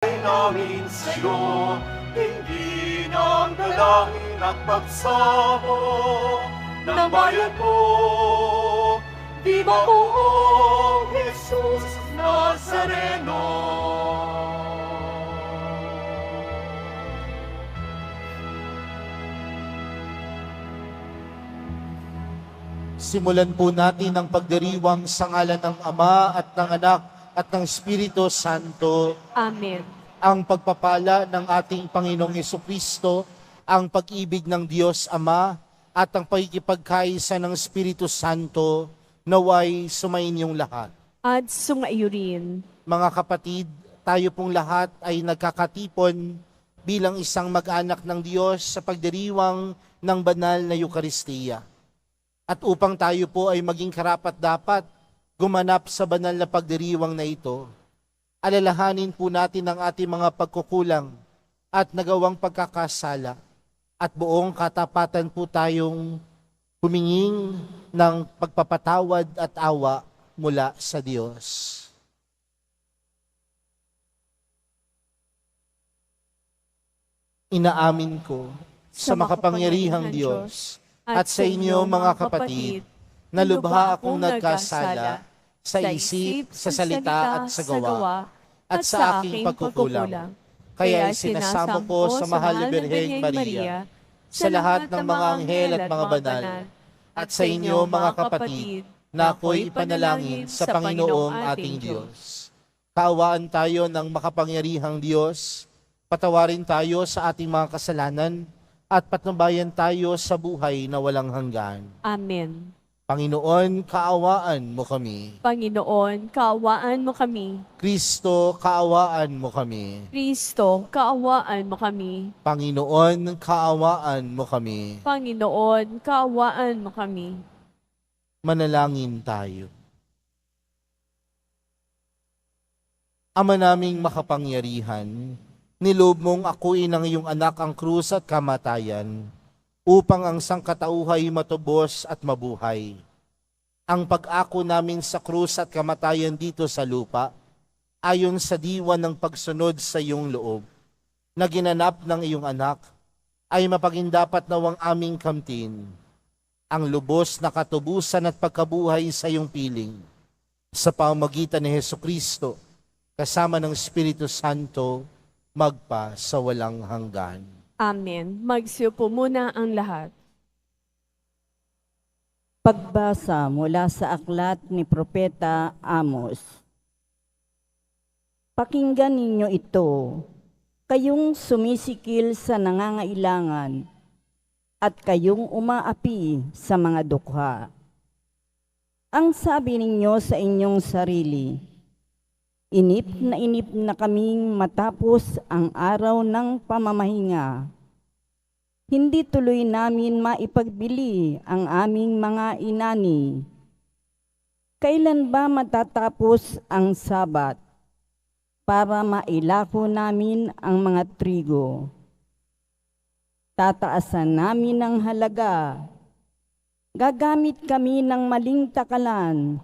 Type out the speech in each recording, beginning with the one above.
namin sa'yo, hindi ng dalangin at pagsamo ng bayan mo. Viva o Jesus Nazareno. Simulan po natin ang pagdiriwang sa ngalan ng Ama at ng Anak at ng Espiritu Santo. Amen. Ang pagpapala ng ating Panginoong Jesucristo, ang pag-ibig ng Diyos Ama at ang pagkikipagkaisa ng Espiritu Santo naway sumainyong lahat. At sumaiyo rin. Mga kapatid, tayo pong lahat ay nagkakatipon bilang isang mag-anak ng Diyos sa pagdiriwang ng banal na Eukaristiya. At upang tayo po ay maging karapat-dapat gumanap sa banal na pagdiriwang na ito, alalahanin po natin ang ating mga pagkukulang at nagawang pagkakasala at buong katapatan po tayong huminging ng pagpapatawad at awa mula sa Diyos. Inaamin ko sa makapangyarihang Diyos at sa inyo mga kapatid, na lubha akong nagkasala sa isip, sa salita at sa gawa, at sa aking pagkukulang. Kaya sinasamo ko sa mahal na Birheng Maria, sa lahat ng mga anghel at mga banal, at sa inyo mga kapatid, na ako'y ipanalangin sa Panginoong ating Diyos. Kaawaan tayo ng makapangyarihang Diyos, patawarin tayo sa ating mga kasalanan, at patnubayan tayo sa buhay na walang hanggan. Amen. Panginoon, kaawaan mo kami. Panginoon, kaawaan mo kami. Kristo, kaawaan mo kami. Kristo, kaawaan mo kami. Panginoon, kaawaan mo kami. Panginoon, kaawaan mo kami. Manalangin tayo. Ama naming makapangyarihan, niloob mong akuin ng iyong anak ang krus at kamatayan, upang ang sangkatauhay matubos at mabuhay. Ang pag-ako namin sa krus at kamatayan dito sa lupa, ayon sa diwa ng pagsunod sa iyong loob, na ginanap ng iyong anak, ay mapagindapat nawang aming kamtin, ang lubos na katubusan at pagkabuhay sa iyong piling, sa pamamagitan ni Jesucristo, kasama ng Espiritu Santo, magpa sa walang hanggan. Amen. Magsiupo muna ang lahat. Pagbasa mula sa aklat ni Propeta Amos. Pakinggan ninyo ito, kayong sumisikil sa nangangailangan at kayong umaapi sa mga dukha. Ang sabi ninyo sa inyong sarili, inip na kaming matapos ang araw ng pamamahinga. Hindi tuloy namin maipagbili ang aming mga inani. Kailan ba matatapos ang Sabat para mailako namin ang mga trigo? Tataasan namin ang halaga. Gagamit kami ng maling takalan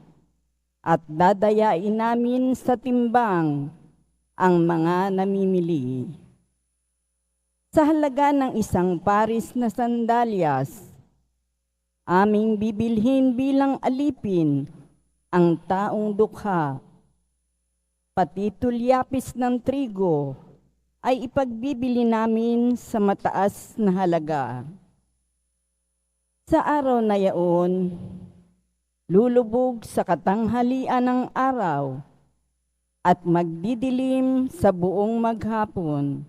at dadayain namin sa timbang ang mga namimili. Sa halaga ng isang paris na sandalyas, aming bibilhin bilang alipin ang taong dukha. Pati tulyapis ng trigo ay ipagbibili namin sa mataas na halaga. Sa araw na yaon, lulubog sa katanghalian ng araw at magdidilim sa buong maghapon.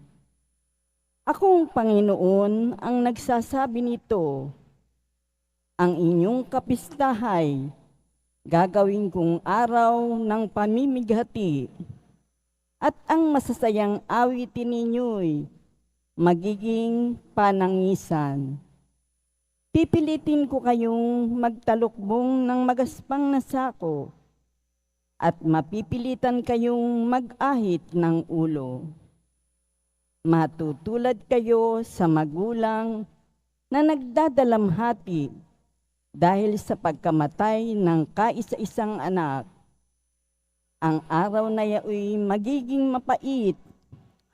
Akong Panginoon ang nagsasabi nito. Ang inyong kapistahay, gagawin kong araw ng pamimighati, at ang masasayang awitin ninyo'y magiging panangisan. Pipilitin ko kayong magtalukbong ng magaspang na sako at mapipilitan kayong mag-ahit ng ulo. Matutulad kayo sa magulang na nagdadalamhati dahil sa pagkamatay ng kaisa-isang anak. Ang araw na yaoy magiging mapait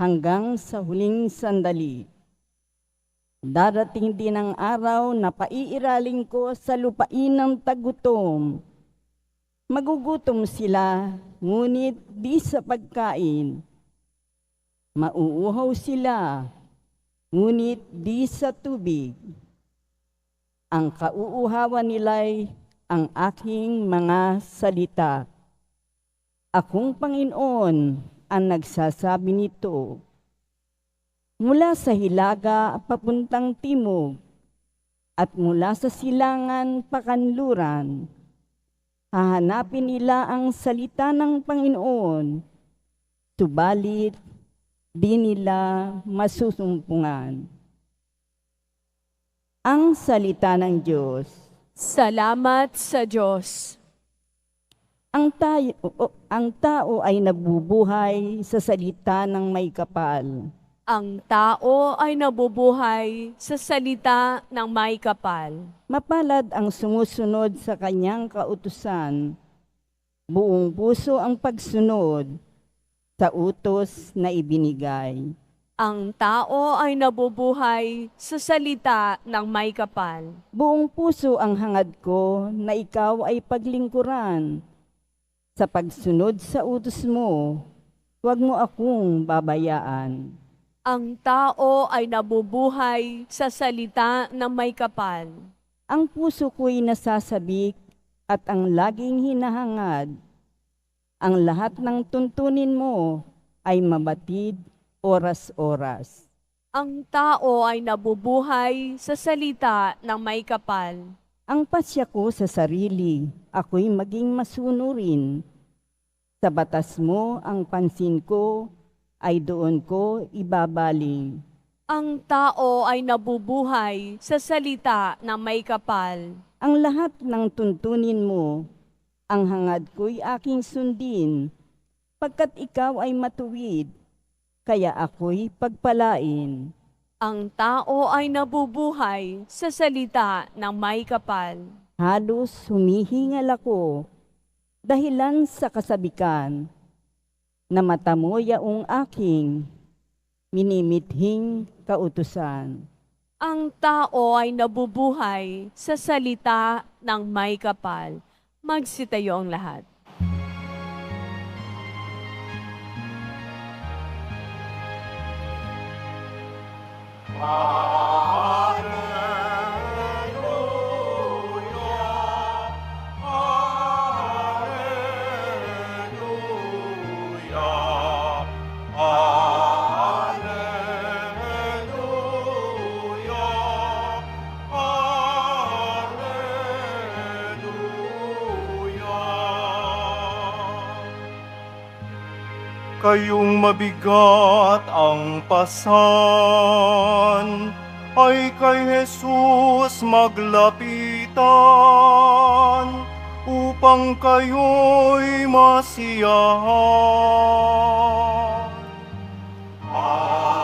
hanggang sa huling sandali. Darating din ang araw na paiiralin ko sa lupain ng tagutom. Magugutom sila, ngunit di sa pagkain. Mauuhaw sila, ngunit di sa tubig. Ang kauuhawan nila'y ang aking mga salita. Akong Panginoon ang nagsasabi nito. Mula sa hilaga papuntang timog at mula sa silangan pakanluran, hahanapin nila ang salita ng Panginoon, subalit di nila masusumpungan. Ang salita ng Diyos. Salamat sa Diyos. Ang tao ay nabubuhay sa salita ng may kapal. Ang tao ay nabubuhay sa salita ng may kapal. Mapalad ang sumusunod sa kanyang kautusan. Buong puso ang pagsunod sa utos na ibinigay. Ang tao ay nabubuhay sa salita ng may kapal. Buong puso ang hangad ko na ikaw ay paglingkuran. Sa pagsunod sa utos mo, huwag mo akong babayaan. Ang tao ay nabubuhay sa salita ng may kapal. Ang puso ko'y nasasabik at ang laging hinahangad. Ang lahat ng tuntunin mo ay mabatid oras-oras. Ang tao ay nabubuhay sa salita ng may kapal. Ang pasya ko sa sarili, ako'y maging masunurin. Sa batas mo ang pansin ko, ay doon ko ibabaling. Ang tao ay nabubuhay sa salita ng may kapal. Ang lahat ng tuntunin mo, ang hangad ko'y aking sundin, pagkat ikaw ay matuwid, kaya ako'y pagpalain. Ang tao ay nabubuhay sa salita ng may kapal. Halos humihingal ako, dahilan sa kasabikan, na mata mo yaong aking minimithing kautusan. Ang tao ay nabubuhay sa salita ng may kapal. Magsitayo ang lahat. Kayong mabigat ang pasan, ay kay Jesus maglapitan, upang kayo'y masiyahan. Alleluia,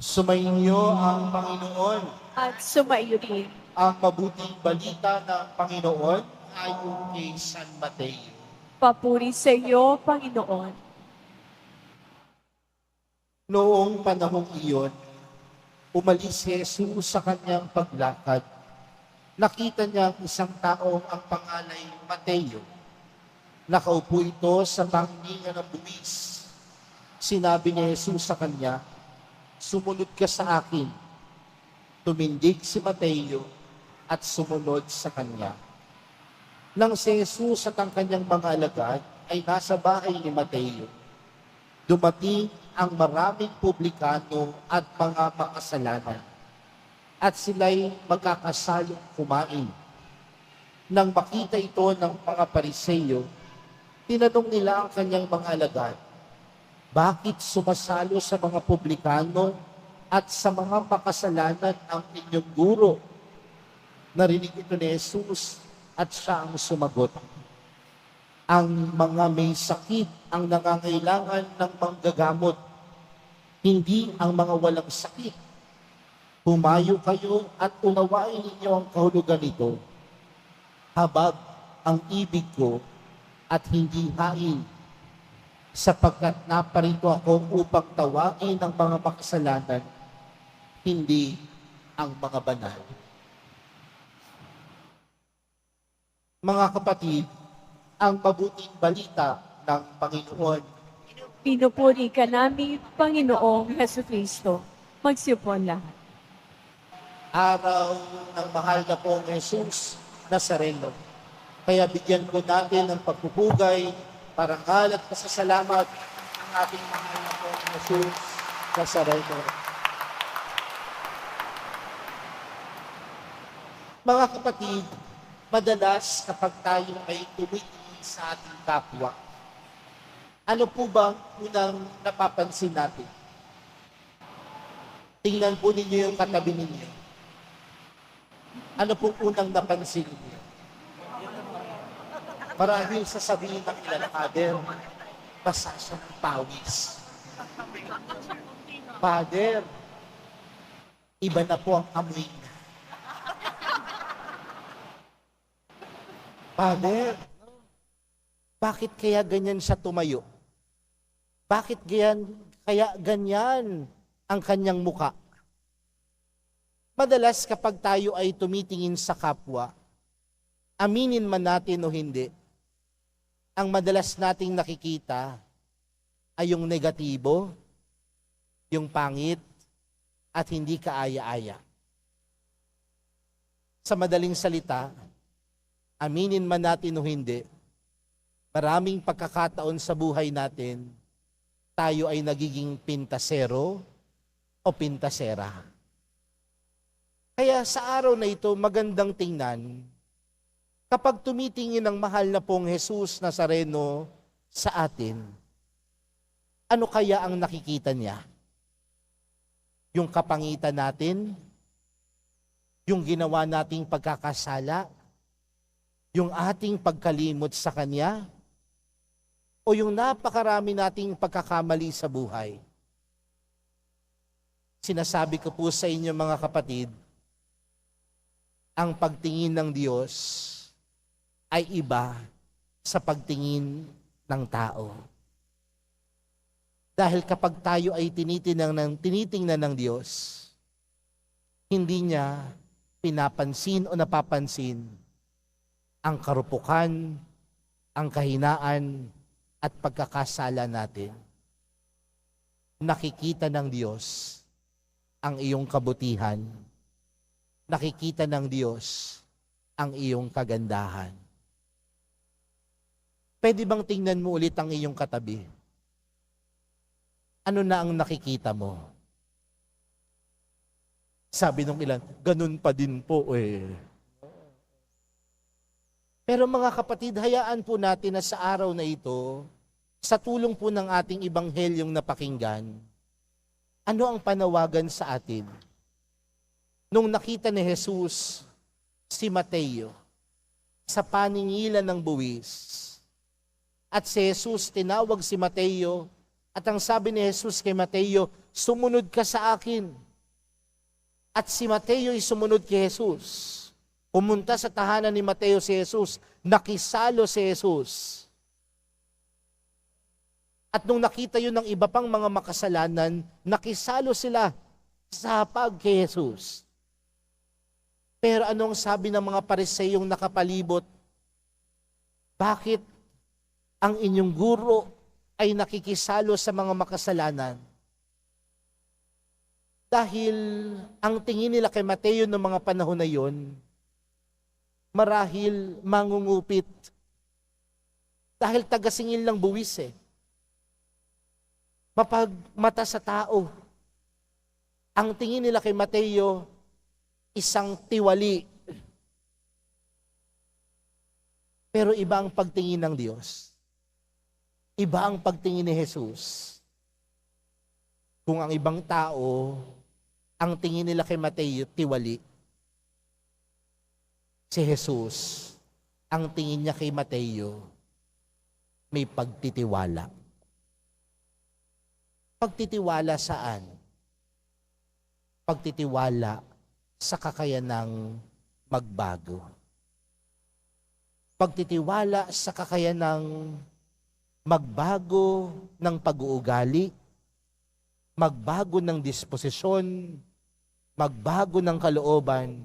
Sumainyo ang Panginoon. At sumaiyo din. Ang mabuting balita ng Panginoon ayon kay San Mateo. Papuri sa iyo, Panginoon. Noong panahong iyon, umalis si Jesus sa kanyang paglakad. Nakita niya ang isang taong ang pangalay Mateo. Nakaupo ito sa tangningan ng buwis. Sinabi ni Jesus sa kanya, "Sumunod ka sa akin." Tumindig si Mateo at sumunod sa kanya. Nang si Jesus at ang kanyang mga alagad ay nasa bahay ni Mateo, dumating ang maraming publikano at mga makasalanan, at sila'y magkakasalong kumain. Nang makita ito ng mga Pariseo, tinanong nila ang kanyang mga alagad, "Bakit sumasalo sa mga publikano at sa mga makasalanan ang inyong guro. Narinig ito ni Jesus at siya ang sumagot. Ang mga may sakit ang nangangailangan ng manggagamot, hindi ang mga walang sakit. Humayo kayo at unawain ninyo ang kahulugan nito. Habag ang ibig ko at hindi hain, sapagkat naparito ako upang tawain ang mga makasalanan, hindi ang mga banal. Mga kapatid, ang mabuting balita ng Panginoon. Pinupuri ka namin, Panginoong Jesucristo. Magsipon lahat. Araw ng mahal na pong Jesus Nazareno. Kaya bigyan ko natin ng pagpupugay, parangal at pasasalamat ang ating mahal na pong Jesus Nazareno. Mga kapatid, madalas kapag tayo ay tumitingin sa ating kapwa, ano po bang unang napapansin natin? Tingnan po ninyo yung katabi ninyo. Ano pong unang napansin ninyo? Marahil sasabihin ng ilan, Father, basa siya ng pawis. Father, iba na po ang amoy niya. Father, bakit kaya ganyan siya tumayo? Bakit kaya ganyan ang kanyang muka? Madalas kapag tayo ay tumitingin sa kapwa, aminin man natin o hindi, ang madalas nating nakikita ay yung negatibo, yung pangit, at hindi kaaya-aya. Sa madaling salita, aminin man natin o hindi, maraming pagkakataon sa buhay natin, tayo ay nagiging pintasero o pintasera. Kaya sa araw na ito, magandang tingnan, kapag tumitingin ang mahal na pong Jesus Nazareno sa atin, ano kaya ang nakikita niya? Yung kapangitan natin? Yung ginawa nating pagkakasala? Yung ating pagkalimot sa Kanya? O yung napakarami nating pagkakamali sa buhay? Sinasabi ko po sa inyo mga kapatid, ang pagtingin ng Diyos ay iba sa pagtingin ng tao. Dahil kapag tayo ay tinitingnan ng Diyos, hindi niya pinapansin o napapansin ang karupukan, ang kahinaan, at pagkakasala natin. Nakikita ng Diyos ang iyong kabutihan. Nakikita ng Diyos ang iyong kagandahan. Pwede bang tingnan mo ulit ang iyong katabi? Ano na ang nakikita mo? Sabi nung ilan, ganun pa din po eh. Pero mga kapatid, hayaan po natin na sa araw na ito, sa tulong po ng ating ibanghelyong napakinggan, ano ang panawagan sa atin? Nung nakita ni Jesus si Mateo sa paningilan ng buwis, at si Jesus tinawag si Mateo, at ang sabi ni Jesus kay Mateo, sumunod ka sa akin. At si Mateo ay sumunod kay Jesus. Pumunta sa tahanan ni Mateo si Jesus, nakisalo si Jesus. At nung nakita yun ng iba pang mga makasalanan, nakisalo sila sa hapag kay Jesus. Pero anong sabi ng mga Pariseyong nakapalibot? Bakit ang inyong guro ay nakikisalo sa mga makasalanan? Dahil ang tingin nila kay Mateo noong mga panahon na yon, marahil mangungupit. Dahil tagasingil ng buwis eh. Mapagmata sa tao. Ang tingin nila kay Mateo, isang tiwali. Pero iba ang pagtingin ng Diyos. Iba ang pagtingin ni Jesus. Kung ang ibang tao ang tingin nila kay Mateo, tiwali. Si Jesus, ang tingin niya kay Mateo, may pagtitiwala. Pagtitiwala saan? Pagtitiwala sa kakayanang magbago. Pagtitiwala sa kakayanang magbago ng pag-uugali, magbago ng disposisyon, magbago ng kalooban,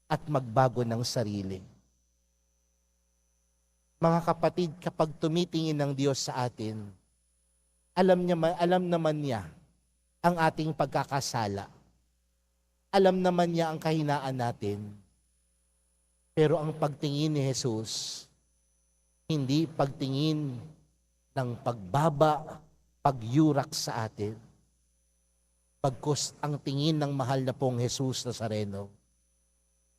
at magbago ng sarili. Mga kapatid, kapag tumitingin ng Diyos sa atin, alam naman niya ang ating pagkakasala. Alam naman niya ang kahinaan natin. Pero ang pagtingin ni Jesus, hindi pagtingin ng pagbaba, pagyurak sa atin. Pagkus ang tingin ng mahal na pong Jesus Nazareno,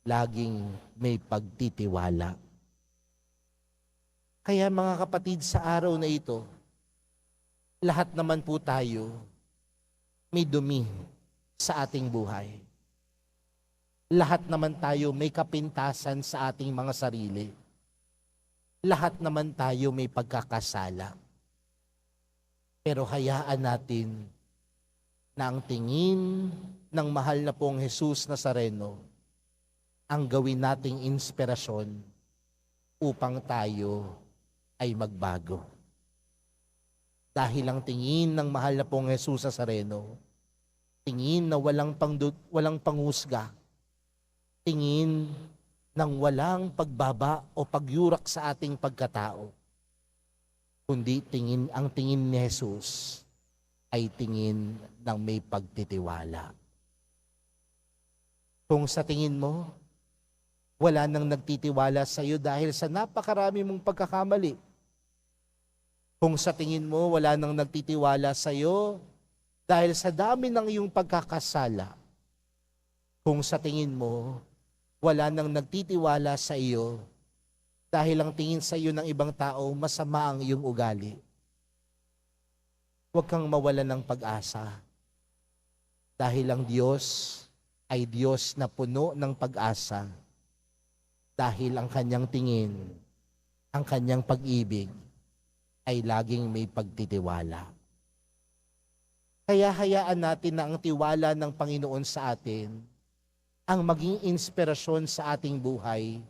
laging may pagtitiwala. Kaya mga kapatid, sa araw na ito, lahat naman po tayo may dumi sa ating buhay. Lahat naman tayo may kapintasan sa ating mga sarili. Lahat naman tayo may pagkakasala. Pero hayaan natin na ang tingin ng mahal na pong Jesus Nazareno ang gawin nating inspirasyon upang tayo ay magbago. Dahil ang tingin ng mahal na pong Jesus Nazareno, tingin na walang panghusga, tingin ng walang pagbaba o pagyurak sa ating pagkatao, kundi ang tingin ni Jesus ay tingin ng may pagtitiwala. Kung sa tingin mo, wala nang nagtitiwala sa iyo dahil sa napakarami mong pagkakamali. Kung sa tingin mo, wala nang nagtitiwala sa iyo dahil sa dami ng iyong pagkakasala. Kung sa tingin mo, wala nang nagtitiwala sa iyo dahil ang tingin sa iyo ng ibang tao, masama ang iyong ugali. Huwag kang mawalan ng pag-asa dahil ang Diyos ay Diyos na puno ng pag-asa. Dahil ang kanyang tingin, ang kanyang pag-ibig, ay laging may pagtitiwala. Kaya hayaan natin na ang tiwala ng Panginoon sa atin ang maging inspirasyon sa ating buhay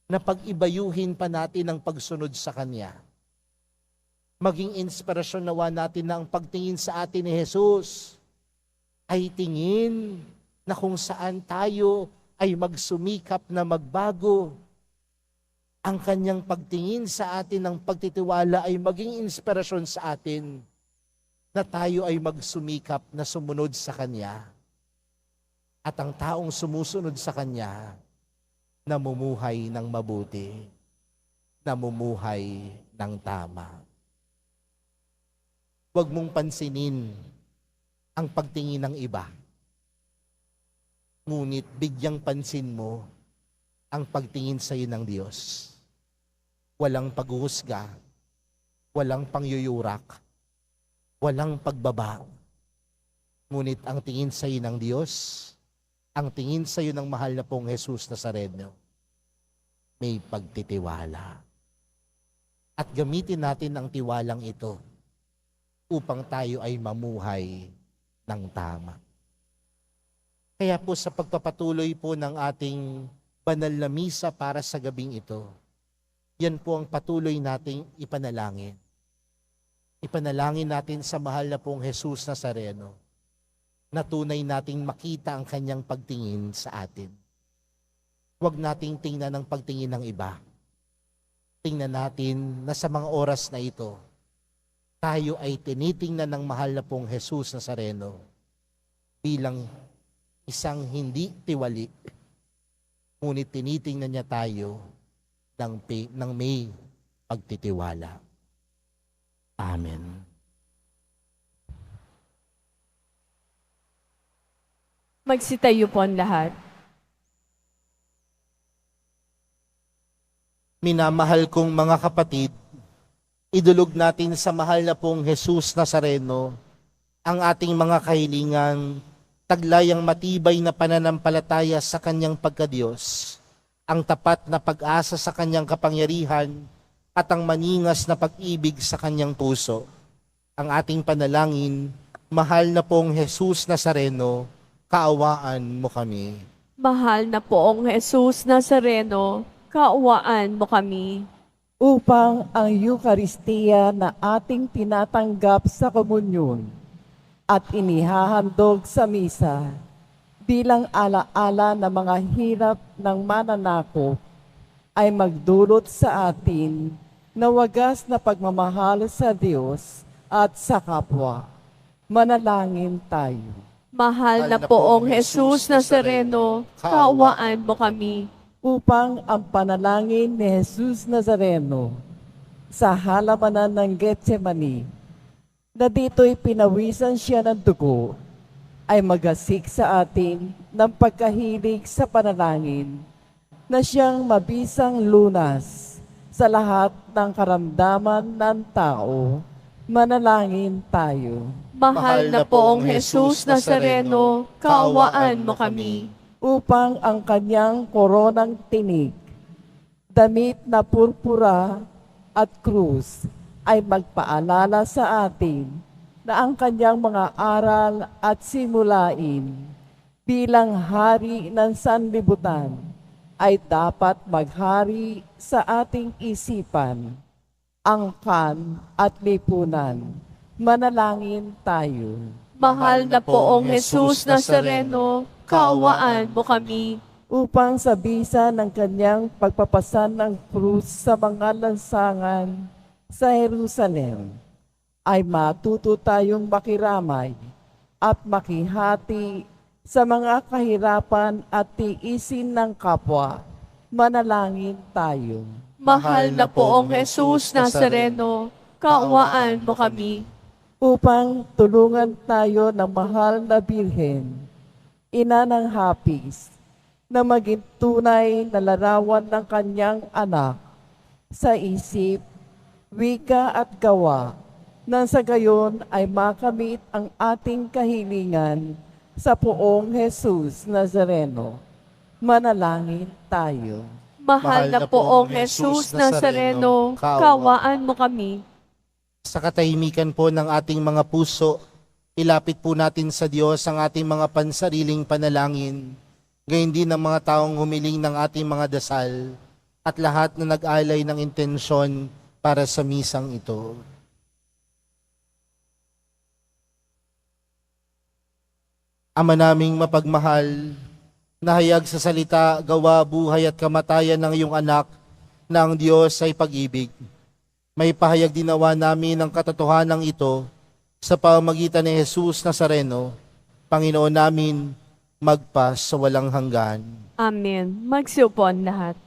na pag-ibayuhin pa natin ang pagsunod sa Kanya. Maging inspirasyon nawa natin na ang pagtingin sa atin ni Jesus ay tingin na kung saan tayo ay magsumikap na magbago. Ang kanyang pagtingin sa atin ng pagtitiwala ay maging inspirasyon sa atin na tayo ay magsumikap na sumunod sa Kanya. At ang taong sumusunod sa Kanya, namumuhay ng mabuti, namumuhay ng tama. Huwag mong pansinin ang pagtingin ng iba. Ngunit bigyang pansin mo ang pagtingin sa iyo ng Diyos. Walang paghuhusga, walang pangyuyurak, walang pagbaba. Ngunit ang tingin sa iyo ng Diyos, ang tingin sa iyo ng mahal na pong Jesus Nazareno, may pagtitiwala. At gamitin natin ang tiwalang ito upang tayo ay mamuhay ng tama. Kaya po sa pagpapatuloy po ng ating banal na misa para sa gabing ito, yan po ang patuloy nating ipanalangin. Ipanalangin natin sa mahal na pong Jesus Nazareno na tunay nating makita ang kanyang pagtingin sa atin. Huwag nating tingnan ang pagtingin ng iba. Tingnan natin na sa mga oras na ito, tayo ay tinitingnan ng mahal na pong Jesus Nazareno bilang isang hindi tiwali, ngunit tinitingnan niya tayo ng may pagtitiwala. Amen. Magsitayo po ang lahat. Minamahal kong mga kapatid, idulog natin sa mahal na pong Jesus Nazareno ang ating mga kahilingan taglayang matibay na pananampalataya sa kanyang pagkadiyos, ang tapat na pag-asa sa kanyang kapangyarihan, at ang maningas na pag-ibig sa kanyang puso. Ang ating panalangin, mahal na pong Jesus Nazareno, kaawaan mo kami. Mahal na poong Jesus Nazareno, kaawaan mo kami. Upang ang Eukaristiya na ating tinatanggap sa komunyon at inihahandog sa misa bilang alaala ng mga hirap ng mananakop ay magdulot sa atin na wagas na pagmamahal sa Diyos at sa kapwa. Manalangin tayo. Mahal na poong Jesus Nazareno, kaawaan mo kami. Upang ang panalangin ni Jesus Nazareno sa halamanan ng Getsemani, na dito'y pinawisan siya ng dugo, ay magasik sa atin ng pagkahilig sa panalangin na siyang mabisang lunas sa lahat ng karamdaman ng tao. Manalangin tayo. Mahal na poong Jesus Nazareno, kaawaan mo kami. Upang ang kanyang koronang tinik, damit na purpura at krus ay magpaalala sa atin na ang kanyang mga aral at simulain bilang hari ng sanlibutan ay dapat maghari sa ating isipan, angkan at lipunan. Manalangin tayo. Mahal na poong Jesus Nazareno, kaawaan mo kami. Upang sa bisa ng kanyang pagpapasan ng krus sa mga lansangan sa Jerusalem, ay matuto tayong makiramay at makihati sa mga kahirapan at tiisin ng kapwa. Manalangin tayo. Mahal na poong Jesus Nazareno, kaawaan mo kami. Upang tulungan tayo ng mahal na Birhen, ina ng hapis, na maging tunay na larawan ng kanyang anak sa isip, wika at gawa, nang sa gayon ay makamit ang ating kahilingan sa poong Jesus Nazareno. Manalangin tayo. Mahal na poong Jesus Nazareno, kaawaan mo kami. Sa katahimikan po ng ating mga puso, ilapit po natin sa Diyos ang ating mga pansariling panalangin, gayon din ang mga taong humiling ng ating mga dasal, at lahat na nag-alay ng intensyon para sa misang ito. Ama naming mapagmahal, nahayag sa salita, gawa, buhay at kamatayan ng iyong anak na ang Diyos ay pag-ibig. May pahayag dinawa namin ang katotohanan ito sa pamamagitan ni Jesus Nazareno, Panginoon namin, magpas sa walang hanggan. Amen. Magsiupuan lahat.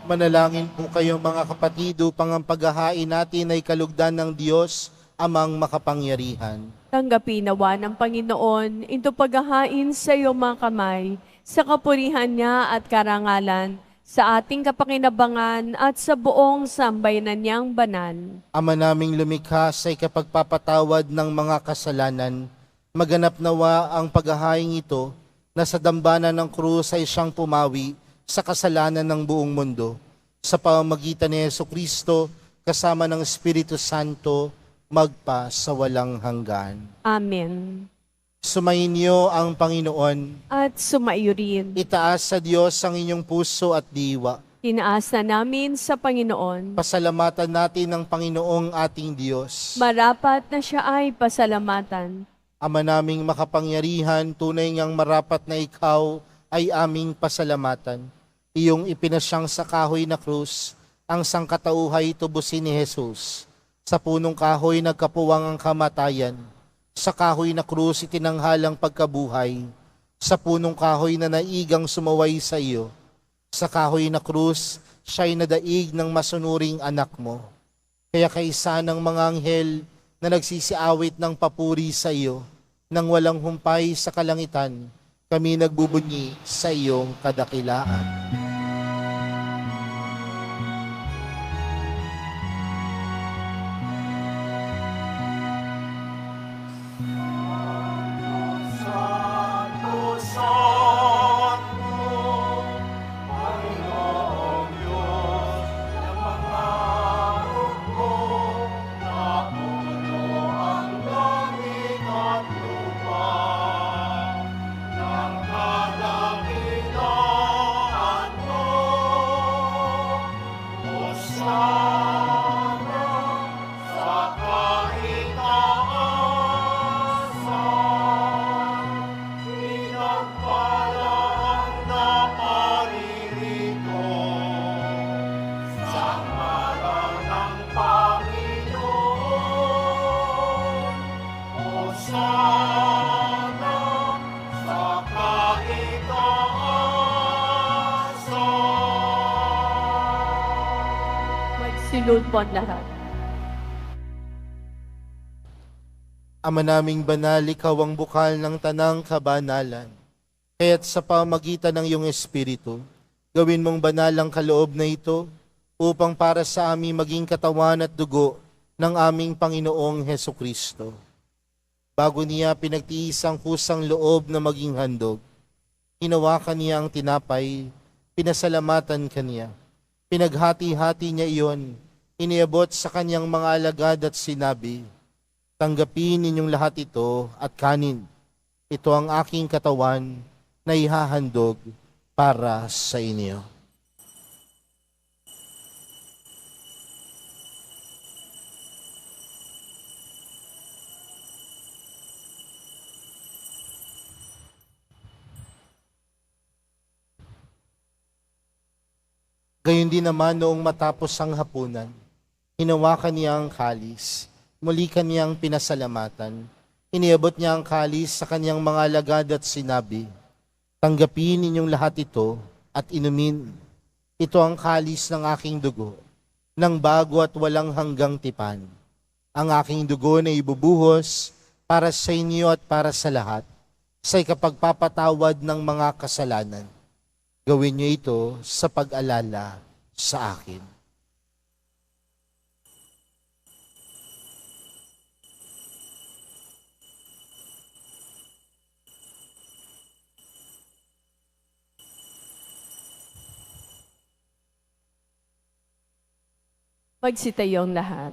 Manalangin po kayo mga kapatid upang ang paghahain natin ay kalugdan ng Diyos, Amang makapangyarihan. Tanggapin nawa ng Panginoon ito paghahain sa iyong mga kamay, sa kapurihan niya at karangalan, sa ating kapakinabangan at sa buong sambayanan niyang banal. Ama naming lumikha sa ikapagpapatawad ng mga kasalanan, maganap nawa ang paghahaing ito na sa dambana ng krus ay siyang pumawi sa kasalanan ng buong mundo. Sa pamamagitan ni Jesucristo, kasama ng Espiritu Santo, magpa sa walang hanggan. Amen. Sumainyo ang Panginoon. At sumaiyo rin. Itaas sa Diyos ang inyong puso at diwa. Tinaas na namin sa Panginoon. Pasalamatan natin ang Panginoong ating Diyos. Marapat na siya ay pasalamatan. Ama naming makapangyarihan, tunay ngang marapat na ikaw ay aming pasalamatan. Iyong ipinasyang sa kahoy na krus, ang sangkatauhay tubusin ni Jesus. Sa punong kahoy nagkapuwang ang kamatayan. Sa kahoy na krus itinanghalang pagkabuhay. Sa punong kahoy na naigang sumaway sa iyo. Sa kahoy na krus, siya'y nadaig ng masunuring anak mo. Kaya kaisa ng mga anghel na nagsisiawit ng papuri sa iyo, nang walang humpay sa kalangitan, kami nagbubunyi sa iyong kadakilaan. Magsilod po ang lahat. Ama naming banal, ikaw ang bukal ng tanang kabanalan. Kaya't sa pamagitan ng iyong Espiritu, gawin mong banal ang kaloob na ito upang para sa aming maging katawan at dugo ng aming Panginoong Hesukristo. Bago niya pinagtiis ang kusang loob na maging handog, hinawakan niya ang tinapay, pinasalamatan kaniya. Pinaghati-hati niya iyon, iniabot sa kanyang mga alagad at sinabi, tanggapin ninyong lahat ito at kanin. Ito ang aking katawan na ihahandog para sa inyo. Gayon din naman noong matapos ang hapunan, hinawakan niya ang kalis, muli kaniyang pinasalamatan, iniabot niya ang kalis sa kanyang mga alagad at sinabi, tanggapin ninyong lahat ito at inumin. Ito ang kalis ng aking dugo, ng bago at walang hanggang tipan. Ang aking dugo na ibubuhos para sa inyo at para sa lahat, sa ikapagpapatawad ng mga kasalanan. Gawin niyo ito sa pag-alala sa akin. Magsitayong lahat.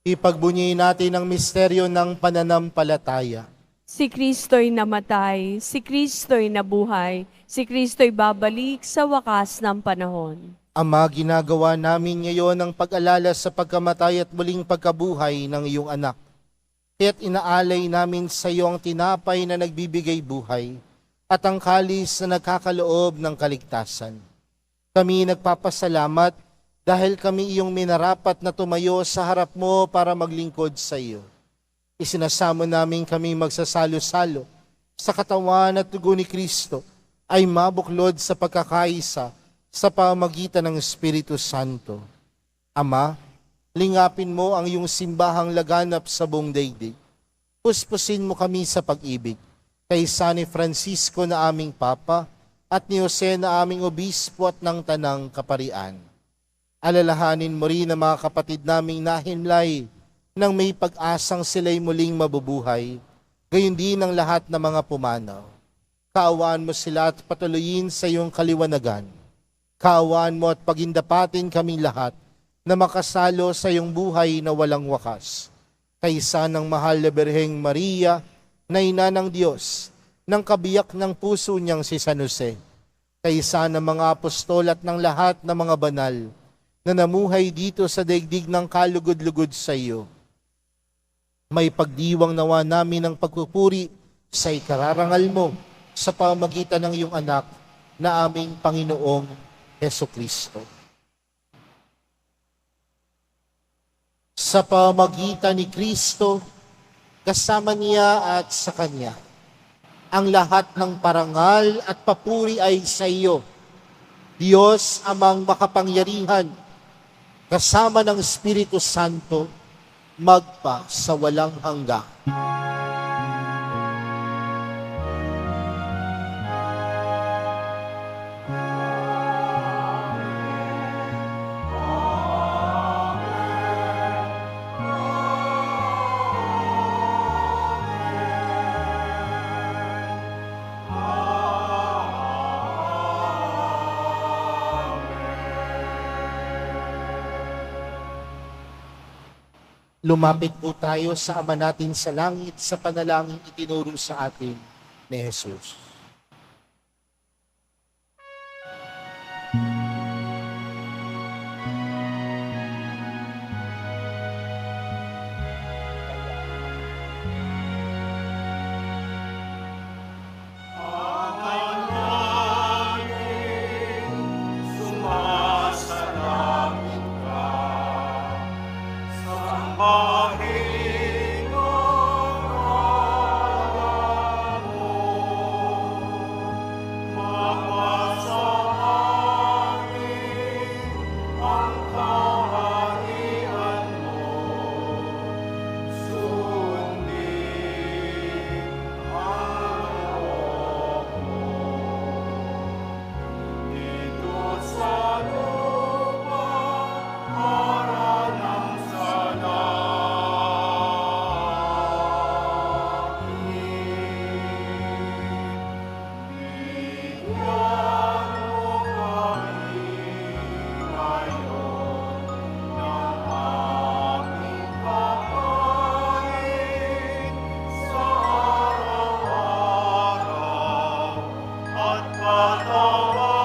Ipagbunyi natin ang misteryo ng pananampalataya. Si Kristo'y namatay, si Kristo'y nabuhay, si Kristo'y babalik sa wakas ng panahon. Ama, ginagawa namin ngayon ang pag-alala sa pagkamatay at muling pagkabuhay ng iyong anak. Kaya't inaalay namin sa iyo ang tinapay na nagbibigay buhay at ang kalis na nagkakaloob ng kaligtasan. Kami nagpapasalamat dahil kami iyong minarapat na tumayo sa harap mo para maglingkod sa iyo. Isinasamo namin kami magsasalo-salo sa katawan at dugo ni Kristo ay mabuklod sa pagkakaisa sa pamagitan ng Espiritu Santo. Ama, lingapin mo ang iyong simbahang laganap sa buong daigdig. Puspusin mo kami sa pag-ibig. Kay San Francisco na aming Papa at ni Jose na aming Obispo at ng Tanang Kaparian. Alalahanin mo rin ang mga kapatid naming nahimlay nang may pag-asang sila'y muling mabubuhay, gayon din ang lahat ng mga pumanaw. Kaawaan mo sila at patuloyin sa iyong kaliwanagan. Kaawaan mo at pagindapatin kaming lahat na makasalo sa iyong buhay na walang wakas. Kaysa ng mahal na Birheng Maria, na ina ng Diyos, ng kabiyak ng puso niyang si San Jose, kaysa ng mga apostol at ng lahat ng mga banal na namuhay dito sa daigdig ng kalugod-lugod sa iyo. May pagdiwang nawa namin ng pagpupuri sa ikararangal mo sa pamagitan ng iyong anak na aming Panginoong Hesukristo. Sa pamagitan ni Kristo, kasama niya at sa Kanya, ang lahat ng parangal at papuri ay sa iyo, Diyos amang makapangyarihan, kasama ng Espiritu Santo, magpa sa walang hanggan. Lumapit po tayo sa Ama natin sa langit sa panalangin itinuro sa atin ni Jesus. Sumasalangit ka, sambahin ang ngalan mo, mapasaangin ang kaharian mo, sundin ang loob mo. Dito sa lupa, para ng sa langit. Bigyan mo kami ngayon ng aming kakain sa araw-araw at patawarin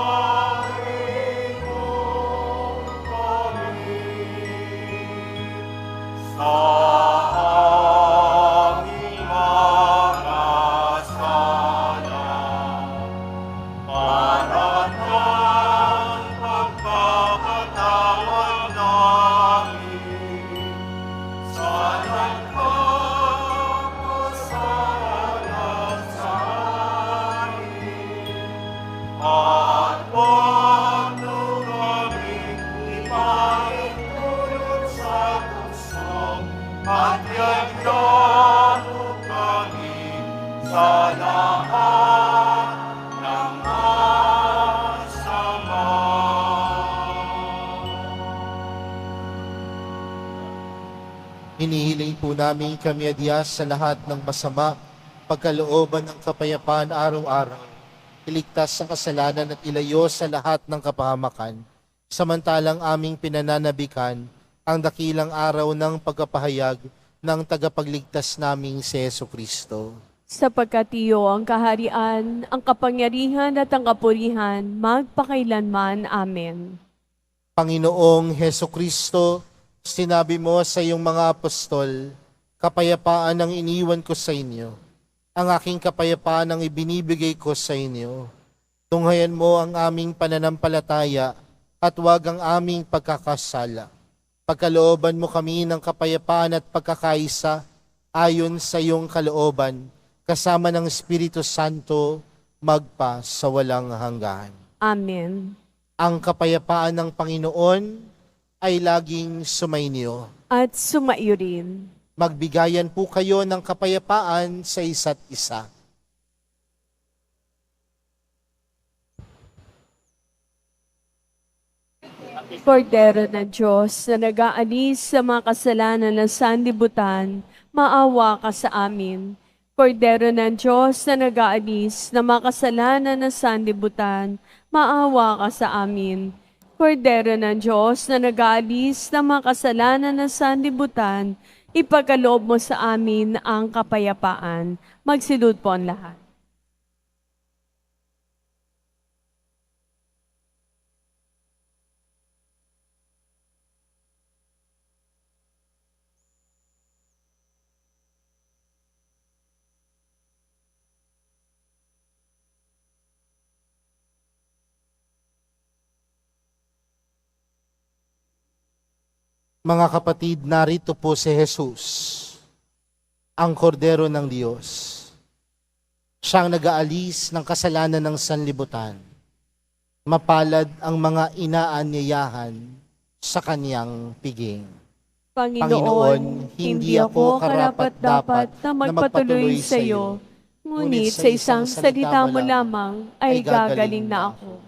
mo kami sa aming mga sala para ng pagpapatawad namin sa nagkakasalan sa amin. At huwag mo kaming ipaintulot sa tukso, at bigyan mo kami sa lahat ng masama. Hinihiling po namin kami adyas sa lahat ng masama, pagkalooban ng kapayapaan araw-araw, iligtas sa kasalanan at ilayo sa lahat ng kapahamakan, samantalang aming pinananabikan ang dakilang araw ng pagkapahayag ng tagapagligtas naming si Jesucristo. Sapagkat iyo ang kaharian, ang kapangyarihan at ang kapurihan, magpakailanman. Amen. Panginoong Hesukristo, sinabi mo sa iyong mga apostol, kapayapaan ang iniwan ko sa inyo. Ang aking kapayapaan ang ibinibigay ko sa inyo. Tunghayan mo ang aming pananampalataya at huwag ang aming pagkakasala. Pagkalooban mo kami ng kapayapaan at pagkakaisa ayon sa iyong kalooban, kasama ng Espiritu Santo, magpa sa walang hanggan. Amen. Ang kapayapaan ng Panginoon ay laging sumainyo. At sumaiyo rin. Magbigayan po kayo ng kapayapaan sa isa't isa. Kordero ng Diyos na nag-aalis sa mga kasalanan ng sanlibutan, maawa ka sa amin. Kordero ng Diyos na nag-aalis ng mga kasalanan ng sanlibutan, maawa ka sa amin. Kordero ng Diyos na nag-aalis ng mga kasalanan ng sanlibutan, ipagkaloob mo sa amin ang kapayapaan. Magsilud po ang lahat. Mga kapatid, narito po si Jesus, ang kordero ng Diyos. Siyang nag-aalis ng kasalanan ng sanlibutan. Mapalad ang mga inaanyayahan sa kanyang piging. Panginoon, hindi ako karapat-dapat na magpatuloy sa iyo, ngunit sa isang salita mo lamang ay gagaling na ako.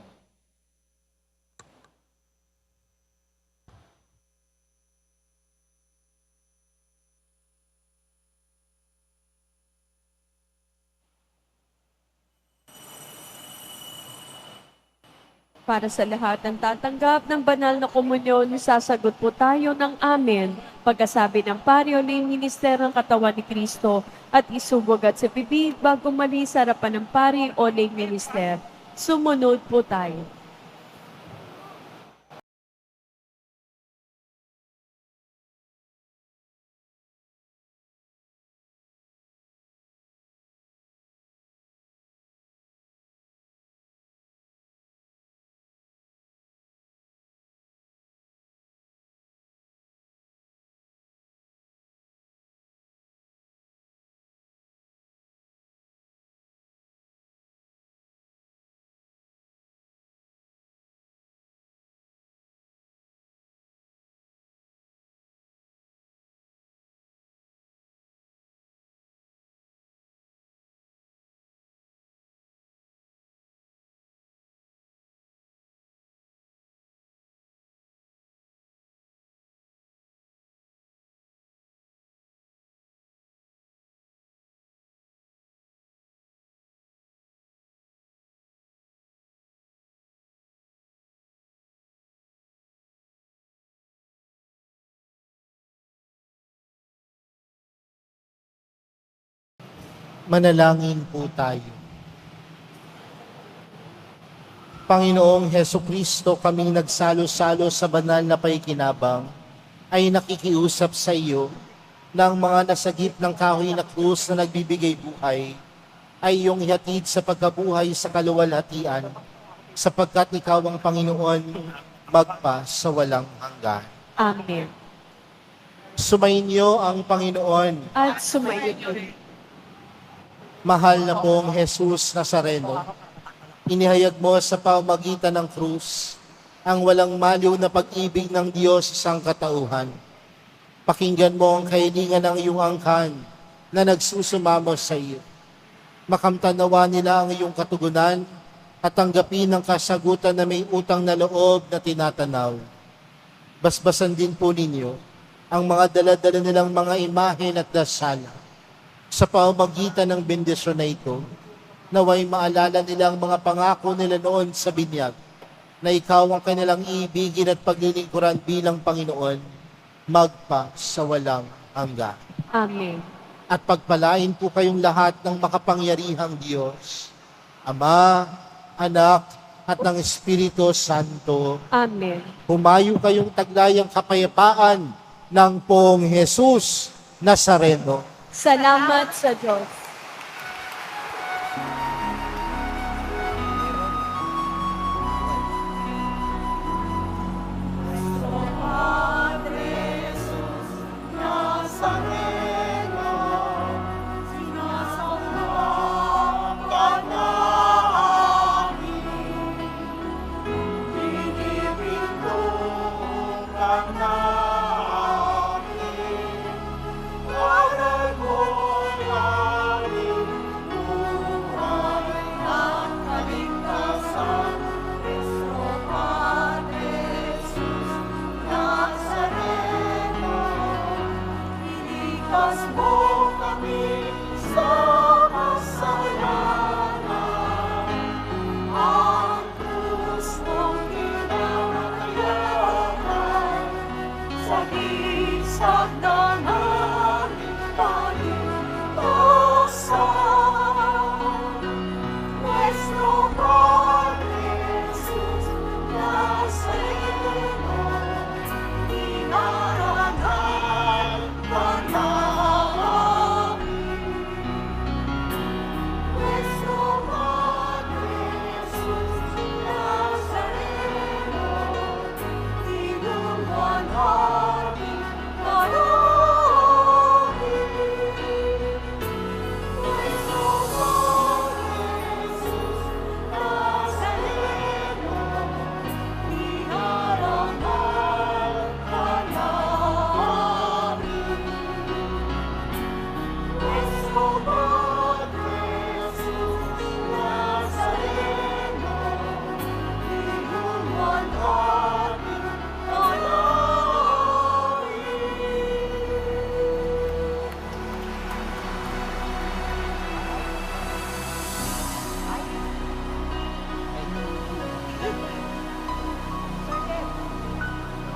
Para sa lahat ng tatanggap ng banal na komunyon, sasagot po tayo ng amen. Pagkasabi ng paryo ng ministeryo ng katawan ni Kristo at isubog at sa bibig bago mali sa harapan ng pari o lay minister. Sumunod po tayo. Manalangin po tayo. Panginoong Heso Kristo, kaming nagsalo-salo sa banal na paikinabang, ay nakikiusap sa iyo ng mga nasagip ng kahoy na krus na nagbibigay buhay, ay iyong ihatid sa pagkabuhay sa kaluwalhatian, sapagkat ikaw ang Panginoon, magpa sa walang hanggan. Amen. Sumainyo ang Panginoon. At sumayo rin. Mahal na pong Jesus Nazareno, inihayag mo sa pamamagitan ng krus ang walang maliw na pag-ibig ng Diyos sa sangkatauhan. Pakinggan mo ang kahilingan ng iyong angkan na nagsusumamo sa iyo. Makamtanawa nila ang iyong katugunan at tanggapin ang kasagutan na may utang na loob na tinatanaw. Basbasan din po ninyo ang mga dala-dala nilang mga imahen at dasal. Sa pamamagitan ng bendisyon na ito, naway maalala nilang mga pangako nila noon sa binyag, na ikaw ang kanilang iibigin at paglilingkuran bilang Panginoon, magpa sa walang hanggan. Amen. At pagpalain po kayong lahat ng makapangyarihang Diyos, Ama, Anak, at ng Espiritu Santo. Amen. Humayo kayong taglayang kapayapaan ng Poong Jesus Nazareno. Salamat sa Diyos.